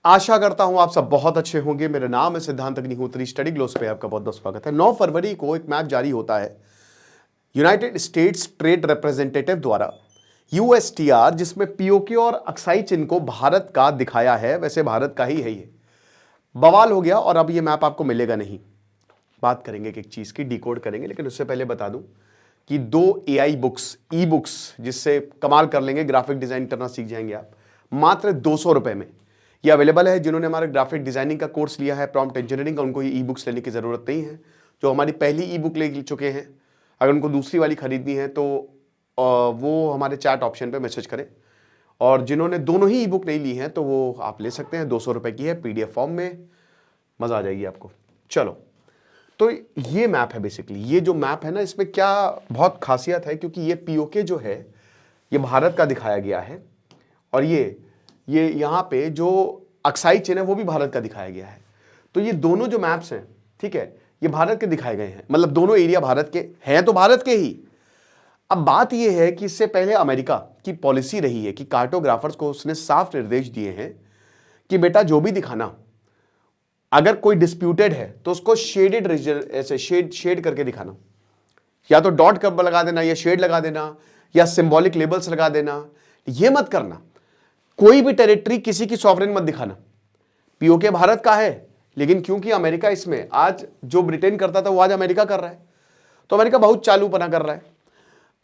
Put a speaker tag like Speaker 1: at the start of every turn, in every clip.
Speaker 1: आशा करता हूं आप सब बहुत अच्छे होंगे। मेरा नाम है सिद्धांत अग्निहोत्री। स्टडी ग्लोस पे आपका बहुत बहुत स्वागत है। 9 फरवरी को एक मैप जारी होता है यूनाइटेड स्टेट्स ट्रेड रिप्रेजेंटेटिव द्वारा, यूएसटीआर, जिसमें पीओके और अक्साई चिन्ह को भारत का दिखाया है। वैसे भारत का ही है ये। बवाल हो गया और अब ये मैप आपको मिलेगा नहीं। बात करेंगे एक चीज की, डिकोड करेंगे, लेकिन उससे पहले बता दूं कि 2 एआई बुक्स, ई बुक्स, जिससे कमाल कर लेंगे, ग्राफिक डिजाइन करना सीख जाएंगे आप, मात्र 200 रुपए में ये अवेलेबल है। जिन्होंने हमारा ग्राफिक डिजाइनिंग का कोर्स लिया है, प्रॉम्प्ट इंजीनियरिंग का, उनको ये ई बुक्स लेने की जरूरत नहीं है। जो हमारी पहली ई बुक ले चुके हैं, अगर उनको दूसरी वाली खरीदनी है तो वो हमारे चैट ऑप्शन पे मैसेज करें। और जिन्होंने दोनों ही ई बुक नहीं ली है तो वो आप ले सकते हैं। 200 रुपए की है, पीडीएफ फॉर्म में, मजा आ जाएगी आपको। चलो, तो ये मैप है बेसिकली। ये जो मैप है ना, इसमें क्या बहुत खासियत है, क्योंकि ये पीओके जो है ये भारत का दिखाया गया है, और ये यहां पे जो अक्साई चिन्ह है वो भी भारत का दिखाया गया है। तो ये दोनों जो मैप्स हैं, ठीक है, ये भारत के दिखाए गए हैं। मतलब दोनों एरिया भारत के हैं, तो भारत के ही। अब बात ये है कि इससे पहले अमेरिका की पॉलिसी रही है कि कार्टोग्राफर्स को उसने साफ निर्देश दिए हैं कि बेटा जो भी दिखाना, अगर कोई डिस्प्यूटेड है तो उसको शेडेड रीजन, ऐसे शेड करके दिखाना, या तो डॉट कब लगा देना, या शेड लगा देना, या सिंबॉलिक लेबल्स लगा देना। ये मत करना। कोई भी टेरिटरी किसी की सॉवरेन मत दिखाना। पीओके भारत का है, लेकिन क्योंकि अमेरिका इसमें, आज जो ब्रिटेन करता था वो आज अमेरिका कर रहा है, तो अमेरिका बहुत चालूपना कर रहा है।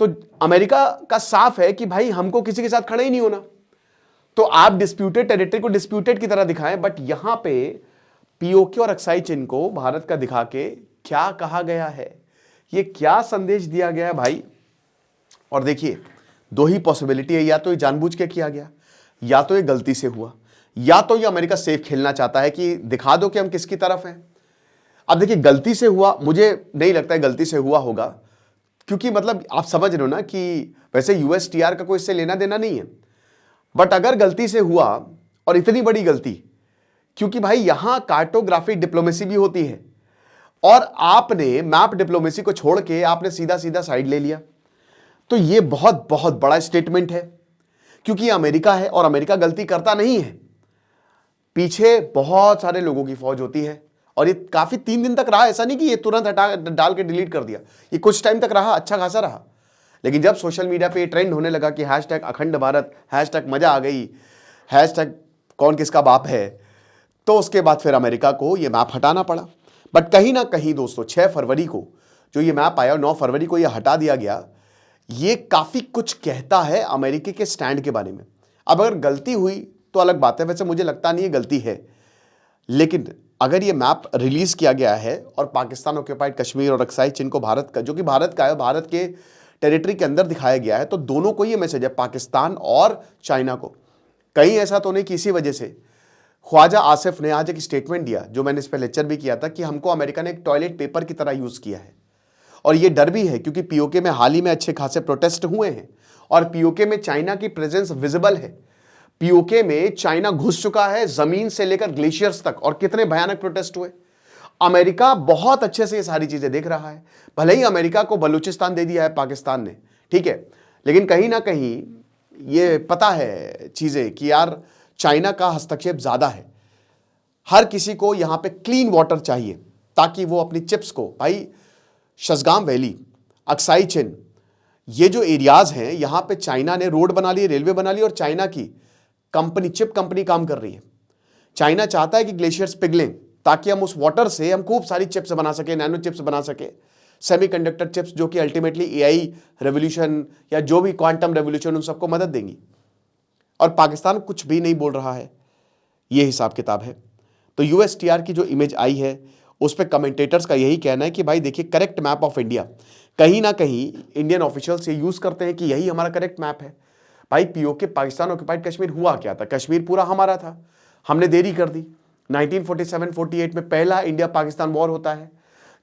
Speaker 1: तो अमेरिका का साफ है कि भाई हमको किसी के साथ खड़े ही नहीं होना। तो आप डिस्प्यूटेड टेरिटरी को डिस्प्यूटेड की तरह दिखाएं, बट यहां पे पीओके और अक्साई चिन्ह को भारत का दिखा के क्या कहा गया है, ये क्या संदेश दिया गया है भाई। और देखिए, दो ही पॉसिबिलिटी है, या तो ये जानबूझ के किया गया, या तो ये गलती से हुआ, या तो ये अमेरिका सेफ खेलना चाहता है कि दिखा दो कि हम किसकी तरफ हैं। अब देखिए, गलती से हुआ, मुझे नहीं लगता है गलती से हुआ होगा, क्योंकि मतलब आप समझ रहे हो ना कि वैसे यूएसटीआर का कोई इससे लेना देना नहीं है। बट अगर गलती से हुआ, और इतनी बड़ी गलती, क्योंकि भाई यहां कार्टोग्राफी डिप्लोमेसी भी होती है, और आपने मैप डिप्लोमेसी को छोड़ के आपने सीधा सीधा साइड ले लिया, तो ये बहुत बहुत बड़ा स्टेटमेंट है। क्योंकि ये अमेरिका है, और अमेरिका गलती करता नहीं है। पीछे बहुत सारे लोगों की फौज होती है, और ये काफी 3 दिन तक रहा। ऐसा नहीं कि ये तुरंत हटा डाल के डिलीट कर दिया, ये कुछ टाइम तक रहा, अच्छा खासा रहा। लेकिन जब सोशल मीडिया पे ट्रेंड होने लगा कि हैशटैग अखंड भारत, हैशटैग मजा आ गई, हैशटैग कौन किसका बाप है, तो उसके बाद फिर अमेरिका को ये मैप हटाना पड़ा। बट कहीं ना कहीं दोस्तों, 6 फरवरी को जो ये मैप आया और 9 फरवरी को ये हटा दिया गया, ये काफी कुछ कहता है अमेरिका के स्टैंड के बारे में। अब अगर गलती हुई तो अलग बात है, वैसे मुझे लगता नहीं है गलती है, लेकिन अगर ये मैप रिलीज किया गया है और पाकिस्तान ऑक्यूपाइड कश्मीर और अक्साई चिन्ह को भारत का, जो कि भारत का है, भारत के टेरिटरी के अंदर दिखाया गया है, तो दोनों को ये मैसेज है, पाकिस्तान और चाइना को। कहीं ऐसा तो नहीं कि इसी वजह से ख्वाजा आसिफ ने आज एक स्टेटमेंट दिया, जो मैंने इस पर लेक्चर भी किया था, कि हमको अमेरिका ने एक टॉयलेट पेपर की तरह यूज किया है। और ये डर भी है क्योंकि पीओके में हाल ही में अच्छे खासे प्रोटेस्ट हुए हैं, और पीओके में चाइना की प्रेजेंस विजिबल है। पीओके में चाइना घुस चुका है, जमीन से लेकर ग्लेशियर्स तक, और कितने भयानक प्रोटेस्ट हुए। अमेरिका बहुत अच्छे से ये सारी चीजें देख रहा है। भले ही अमेरिका को बलूचिस्तान दे दिया है पाकिस्तान ने, ठीक है, लेकिन कहीं ना कहीं ये पता है चीजें कि यार चाइना का हस्तक्षेप ज्यादा है। हर किसी को यहां पे क्लीन वाटर चाहिए, ताकि वो अपनी चिप्स को, भाई शसगाम वैली, अक्साई चिन, ये जो एरियाज हैं, यहां पे चाइना ने रोड बना ली, रेलवे बना ली, और चाइना की कंपनी, चिप कंपनी काम कर रही है। चाइना चाहता है कि ग्लेशियर्स पिघलें, ताकि हम उस वाटर से हम खूब सारी चिप्स बना सके, नैनो चिप्स बना सके, सेमीकंडक्टर चिप्स, जो कि अल्टीमेटली एआई रेवोल्यूशन या जो भी क्वांटम रेवोल्यूशन, उन सबको मदद देंगी। और पाकिस्तान कुछ भी नहीं बोल रहा है, ये हिसाब किताब है। तो यूएसटीआर की जो इमेज आई है, उस पर कमेंटेटर्स का यही कहना है कि भाई देखिए, करेक्ट मैप ऑफ इंडिया। कहीं ना कहीं इंडियन ऑफिशियल्स ये यूज करते हैं कि यही हमारा करेक्ट मैप है। भाई पीओके, पाकिस्तान ऑक्यूपाइड कश्मीर, हुआ क्या था? कश्मीर पूरा हमारा था, हमने देरी कर दी। 1947-48 में पहला इंडिया पाकिस्तान वॉर होता है,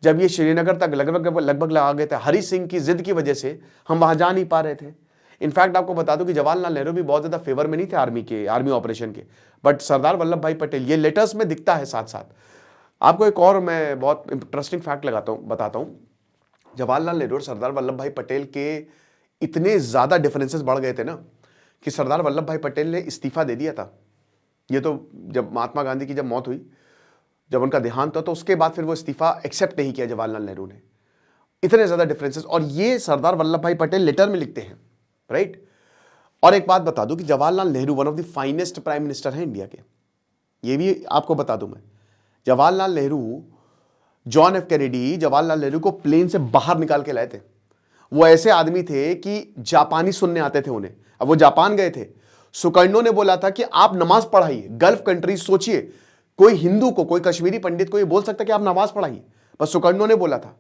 Speaker 1: जब ये श्रीनगर तक लगभग लगा गए थे। हरी सिंह की जिद की वजह से हम वहां जा नहीं पा रहे थे। इनफैक्ट आपको बता दूं कि जवाहरलाल नेहरू भी बहुत ज्यादा फेवर में नहीं थे आर्मी ऑपरेशन के, बट सरदार वल्लभ भाई पटेल, ये लेटर्स में दिखता है। साथ साथ आपको एक और मैं बहुत इंटरेस्टिंग फैक्ट बताता हूं। जवाहरलाल नेहरू और सरदार वल्लभ भाई पटेल के इतने ज्यादा डिफरेंसेस बढ़ गए थे ना, कि सरदार वल्लभ भाई पटेल ने इस्तीफा दे दिया था ये तो जब महात्मा गांधी की जब मौत हुई, जब उनका देहांत हुआ, तो उसके बाद फिर वो इस्तीफा एक्सेप्ट नहीं किया जवाहरलाल नेहरू ने। इतने ज्यादा डिफरेंसेस, और ये सरदार वल्लभ भाई पटेल लेटर में लिखते हैं, राइट। और एक बात बता दूं कि Jawaharlal Nehru one of the finest prime minister हैं इंडिया के, ये भी आपको बता दूं मैं। Jawaharlal Nehru, John F Kennedy Jawaharlal Nehru को प्लेन से बाहर निकाल के लाए थे। वो ऐसे आदमी थे कि जापानी सुनने आते थे उन्हें। अब वो जापान गए थे, सुकर्णो ने बोला था कि आप नमाज पढ़ाइए। गल्फ कंट्रीज, सोचिए कोई हिंदू को, कोई कश्मीरी पंडित को ये बोल सकता कि आप नमाज पढ़ाइए, बस सुकर्णो ने बोला था।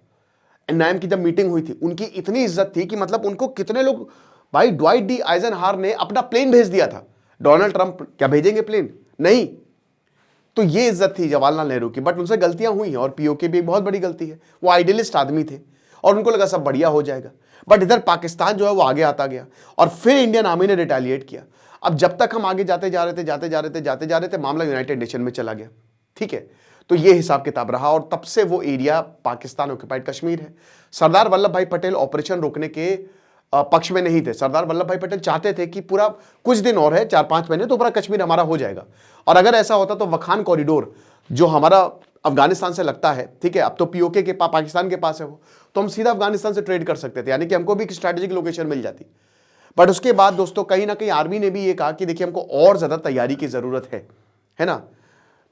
Speaker 1: एनआईएम की जब मीटिंग हुई थी, उनकी इतनी इज्जत थी कि मतलब उनको कितने लोग, भाई ड्वाइट डी आइजनहावर ने अपना प्लेन भेज दिया था। डोनाल्ड ट्रंप क्या भेजेंगे प्लेन? नहीं। तो ये इज्जत थी जवाहरलाल नेहरू की। बट उनसे गलतियां हुई हैं, और पीओके भी एक बहुत बड़ी गलती है। वो आइडियलिस्ट आदमी थे और उनको लगा सब बढ़िया हो जाएगा, बट इधर पाकिस्तान जो है वो आगे आता गया, और फिर इंडियन आर्मी ने रिटेलिएट किया। अब जब तक हम आगे जाते जा रहे थे, मामला यूनाइटेड नेशन में चला गया, ठीक है। तो ये हिसाब किताब रहा, और तब से वो एरिया पाकिस्तान ऑक्युपाइड कश्मीर है। सरदार वल्लभ भाई पटेल ऑपरेशन रोकने के पक्ष में नहीं थे। सरदार वल्लभ भाई पटेल चाहते थे कि पूरा कुछ दिन और है, 4-5 महीने, तो पूरा कश्मीर हमारा हो जाएगा। और अगर ऐसा होता तो वखान कॉरिडोर जो हमारा अफगानिस्तान से लगता है, ठीक है, अब तो पीओके के पाकिस्तान के पास है वो, तो हम सीधा अफगानिस्तान से ट्रेड कर सकते थे, यानी कि हमको भी एक स्ट्रैटेजिक लोकेशन मिल जाती। बट उसके बाद दोस्तों कहीं ना कहीं आर्मी ने भी ये कहा कि देखिए हमको और ज्यादा तैयारी की जरूरत है ना,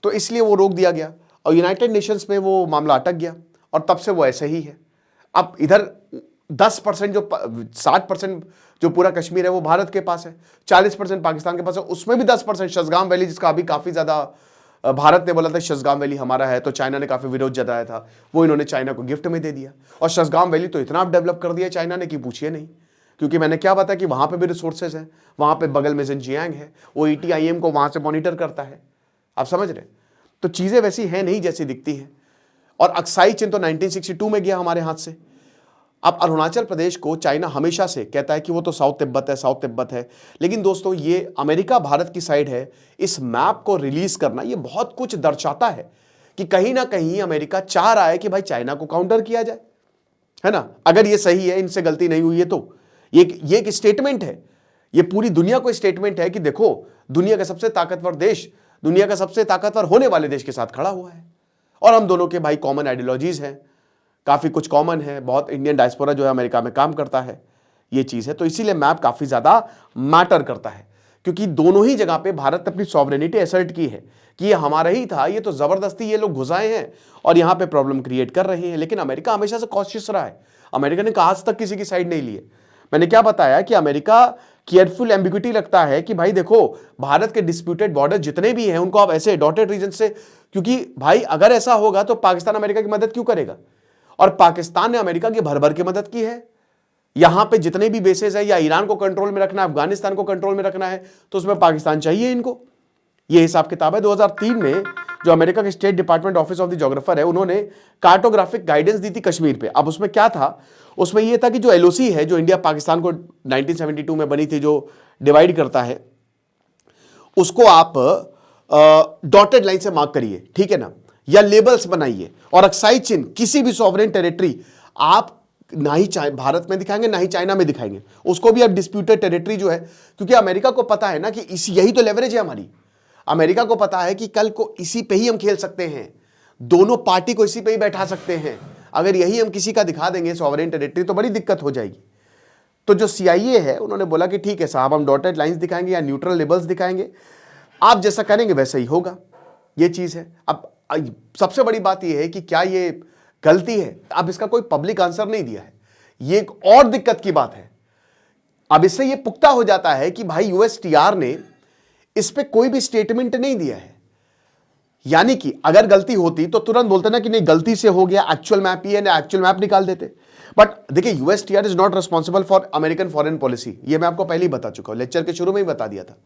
Speaker 1: तो इसलिए वो रोक दिया गया, और यूनाइटेड नेशंस में वो मामला अटक गया, और तब से वो ऐसे ही है। अब इधर 10% जो 60% जो पूरा कश्मीर है वो भारत के पास है, 40% पाकिस्तान के पास है, उसमें भी 10% शसगाम वैली, जिसका अभी काफी ज्यादा भारत ने बोला था शसगाम वैली हमारा है, तो चाइना ने काफी विरोध जताया था, वो इन्होंने चाइना को गिफ्ट में दे दिया। और शसगाम वैली तो इतना डेवलप कर दिया चाइना ने कि पूछिए नहीं, क्योंकि मैंने क्या बताया कि वहां पे भी रिसोर्सेज हैं, वहां पे बगल में जिनजियांग है, वो ETIM को वहां से मॉनिटर करता है, आप समझ रहे। तो चीजें वैसी हैं नहीं जैसी दिखती हैं। और अक्साई चिन तो 1962 में गया हमारे हाथ से। अब अरुणाचल प्रदेश को चाइना हमेशा से कहता है कि वो तो साउथ तिब्बत है, लेकिन दोस्तों ये अमेरिका भारत की साइड है। इस मैप को रिलीज करना ये बहुत कुछ दर्शाता है कि कहीं ना कहीं अमेरिका चाह रहा है कि भाई चाइना को काउंटर किया जाए, है ना। अगर ये सही है, इनसे गलती नहीं हुई है, तो ये एक स्टेटमेंट है, ये पूरी दुनिया को स्टेटमेंट है कि देखो दुनिया का सबसे ताकतवर देश, दुनिया का सबसे ताकतवर होने वाले देश के साथ खड़ा हुआ है, और हम दोनों के भाई कॉमन आइडियोलॉजीज हैं, काफी कुछ कॉमन है, बहुत इंडियन डायस्पोरा जो है अमेरिका में काम करता है, ये चीज है। तो इसीलिए मैप काफी ज्यादा मैटर करता है, क्योंकि दोनों ही जगह पे भारत ने अपनी सॉवरेनिटी असर्ट की है कि ये हमारा ही था, ये तो जबरदस्ती ये लोग घुसाए हैं और यहां पे प्रॉब्लम क्रिएट कर रहे हैं। लेकिन अमेरिका हमेशा से कॉशियस रहा है, अमेरिका ने आज तक किसी की साइड नहीं ली है। मैंने क्या बताया कि अमेरिका केयरफुल एम्बिग्यूटी रखता है कि भाई देखो भारत के डिस्प्यूटेड बॉर्डर जितने भी हैं उनको आप ऐसे डॉटेड रीजन से, क्योंकि भाई अगर ऐसा होगा तो पाकिस्तान अमेरिका की मदद क्यों करेगा, और पाकिस्तान ने अमेरिका की भर भर की मदद की है। यहां पे जितने भी बेसेस है, या ईरान को कंट्रोल में रखना है, अफगानिस्तान को कंट्रोल में रखना है, तो उसमें पाकिस्तान चाहिए इनको। ये हिसाब किताब है। 2003 में जो अमेरिका के state department office of the geographer है, उन्होंने कार्टोग्राफिक गाइडेंस दी थी कश्मीर पे। अब उसमें क्या था, उसमें यह था कि जो LOC है, जो इंडिया पाकिस्तान को 1972 में बनी थी, जो डिवाइड करता है, उसको आप डॉटेड लाइन से मार्क करिए, ठीक है ना, या लेबल्स बनाइए। और अक्साई चिन्ह किसी भी सॉवरेन टेरिटरी आप ना ही भारत में दिखाएंगे ना ही चाइना में दिखाएंगे, उसको भी अब डिस्प्यूटेड टेरिटरी जो है, क्योंकि अमेरिका को पता है ना कि यही तो लेवरेज है हमारी। अमेरिका को पता है कि कल को इसी पे ही हम खेल सकते हैं, दोनों पार्टी को इसी पे ही बैठा सकते हैं। अगर यही हम किसी का दिखा देंगे सॉवरेन टेरिटरी, तो बड़ी दिक्कत हो जाएगी। तो जो CIA है, उन्होंने बोला कि ठीक है साहब, हम डॉटेड लाइंस दिखाएंगे या न्यूट्रल लेबल्स दिखाएंगे, आप जैसा करेंगे वैसा ही होगा। ये चीज है। अब सबसे बड़ी बात यह है कि क्या ये गलती है? अब इसका कोई पब्लिक आंसर नहीं दिया है, ये एक और दिक्कत की बात है। अब इससे ये पुख्ता हो जाता है कि भाई USTR ने इस पे कोई भी स्टेटमेंट नहीं दिया है। यानी कि अगर गलती होती तो तुरंत बोलते ना कि नहीं गलती से हो गया, एक्चुअल मैप ही है, ना एक्चुअल मैप निकाल देते। बट देखिए USTR is not responsible for American foreign policy, ये मैं आपको पहले ही बता चुका हूं, लेक्चर के शुरू में ही बता दिया था।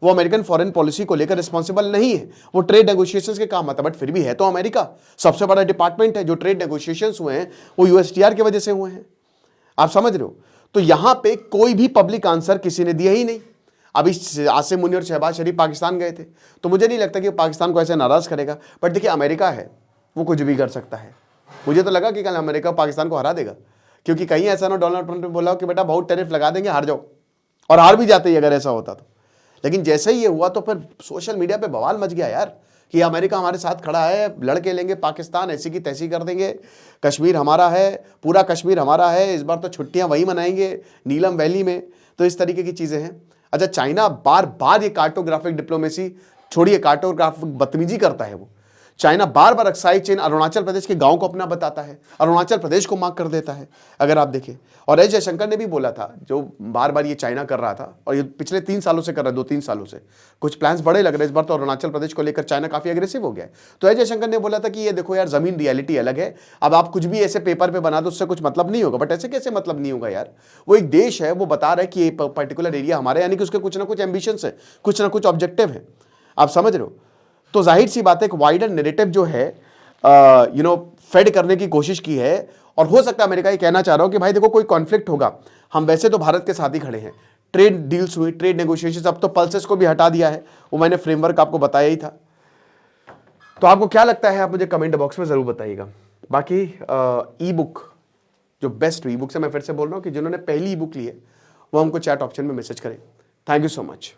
Speaker 1: वो अमेरिकन फॉरेन पॉलिसी को लेकर रिस्पॉन्सिबल नहीं है, वो ट्रेड नेगोशिएशंस के काम आता है। बट फिर भी है तो अमेरिका, सबसे बड़ा डिपार्टमेंट है। जो ट्रेड नेगोशिएशंस हुए हैं वो USTR की वजह से हुए हैं, आप समझ रहे हो। तो यहां पे कोई भी पब्लिक आंसर किसी ने दिया ही नहीं। अभी आसिम मुनी और शहबाज शरीफ पाकिस्तान गए थे, तो मुझे नहीं लगता कि पाकिस्तान को ऐसे नाराज करेगा। बट देखिए अमेरिका है, वो कुछ भी कर सकता है। मुझे तो लगा कि कल अमेरिका पाकिस्तान को हरा देगा, क्योंकि कहीं ऐसा ना डोनाल्ड ट्रंप ने बोला कि बेटा बहुत टैरिफ लगा देंगे, हार जाओ, और हार भी जाते ही अगर ऐसा होता तो। लेकिन जैसे ही ये हुआ तो फिर सोशल मीडिया पे बवाल मच गया यार कि अमेरिका हमारे साथ खड़ा है, लड़के लेंगे पाकिस्तान, ऐसी की तैसी कर देंगे, कश्मीर हमारा है, पूरा कश्मीर हमारा है, इस बार तो छुट्टियां वही मनाएंगे नीलम वैली में। तो इस तरीके की चीज़ें हैं। अच्छा, चाइना बार बार ये कार्टोग्राफिक डिप्लोमेसी छोड़िए, कार्टोग्राफिक बदतमीजी करता है वो। चाइना बार बार अक्साई चीन अरुणाचल प्रदेश के गांव को अपना बताता है, अरुणाचल प्रदेश को मार्क कर देता है, अगर आप देखें। और एस जयशंकर ने भी बोला था, जो बार बार ये चाइना कर रहा था, और ये पिछले 3 सालों से कर रहा है, 2-3 सालों से कुछ प्लान्स बड़े लग रहे हैं। इस बार तो अरुणाचल प्रदेश को लेकर चाइना काफी अग्रेसिव हो गया है। तो एस जयशंकर ने बोला था कि ये देखो यार, जमीन रियलिटी अलग है, अब आप कुछ भी ऐसे पेपर पे बना दो उससे कुछ मतलब नहीं होगा। बट ऐसे कैसे मतलब नहीं होगा यार, वो एक देश है, वो बता रहा है कि ये पर्टिकुलर एरिया हमारा, यानी कि उसके कुछ ना कुछ एम्बिशंस है, कुछ ना कुछ ऑब्जेक्टिव है, आप समझ रहे हो। तो जाहिर सी बात है, एक वाइडर नैरेटिव जो है फेड करने की कोशिश की है। और हो सकता है अमेरिका ये कहना चाह रहा हो कि भाई देखो, कोई कॉन्फ्लिक्ट होगा, हम वैसे तो भारत के साथ ही खड़े हैं, ट्रेड डील्स हुई, ट्रेड नेगोशिएशंस, अब तो पल्सेस को भी हटा दिया है, वो मैंने फ्रेमवर्क आपको बताया ही था। तो आपको क्या लगता है, आप मुझे कमेंट बॉक्स में जरूर बताइएगा। बाकी ई बुक, जो बेस्ट ई बुक है, मैं फिर से बोल रहा हूं कि जिन्होंने पहली ई बुक ली है वो हमको चैट ऑप्शन में मैसेज करें। Thank you so much.